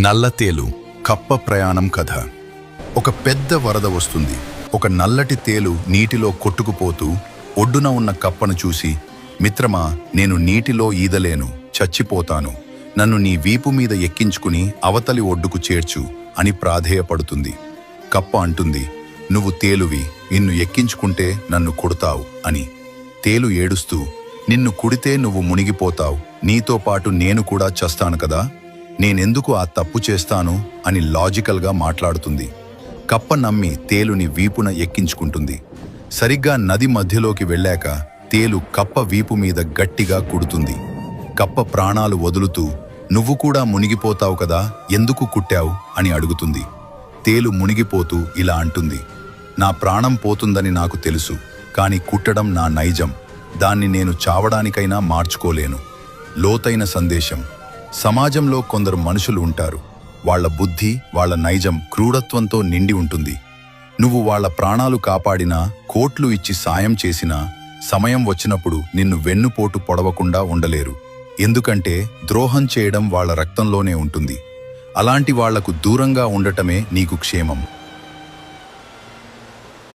నల్లతేలు కప్ప ప్రయాణం కథ. ఒక పెద్ద వరద వస్తుంది. ఒక నల్లటి తేలు నీటిలో కొట్టుకుపోతూ ఒడ్డున ఉన్న కప్పను చూసి, మిత్రమా, నేను నీటిలో ఈదలేను, చచ్చిపోతాను, నన్ను నీ వీపు మీద ఎక్కించుకుని అవతలి ఒడ్డుకు చేర్చు అని ప్రాధేయపడుతుంది. కప్ప అంటుంది, నువ్వు తేలువి, నిన్ను ఎక్కించుకుంటే నన్ను కొడతావు అని. తేలు ఏడుస్తూ, నిన్ను కుడితే నువ్వు మునిగిపోతావు, నీతో పాటు నేను కూడా చస్తాను కదా, నేనెందుకు ఆ తప్పు చేస్తాను అని లాజికల్గా మాట్లాడుతుంది. కప్ప నమ్మి తేలుని వీపున ఎక్కించుకుంటుంది. సరిగ్గా నది మధ్యలోకి వెళ్ళాక తేలు కప్ప వీపు మీద గట్టిగా కుడుతుంది. కప్ప ప్రాణాలు వదులుతూ, నువ్వు కూడా మునిగిపోతావు కదా, ఎందుకు కుట్టావు అని అడుగుతుంది. తేలు మునిగిపోతూ ఇలా అంటుంది, నా ప్రాణం పోతుందని నాకు తెలుసు, కాని కుట్టడం నా నైజం, దాన్ని నేను చావడానికైనా మార్చుకోలేను. లోతైన సందేశం. సమాజంలో కొందరు మనుషులు ఉంటారు. వాళ్ల బుద్ధి, వాళ్ల నైజం క్రూరత్వంతో నిండి ఉంటుంది. నువ్వు వాళ్ల ప్రాణాలు కాపాడినా, కోట్లు ఇచ్చి సాయం చేసినా, సమయం వచ్చినప్పుడు నిన్ను వెన్నుపోటు పొడవకుండా ఉండలేరు. ఎందుకంటే ద్రోహం చేయడం వాళ్ల రక్తంలోనే ఉంటుంది. అలాంటి వాళ్లకు దూరంగా ఉండటమే నీకు క్షేమం.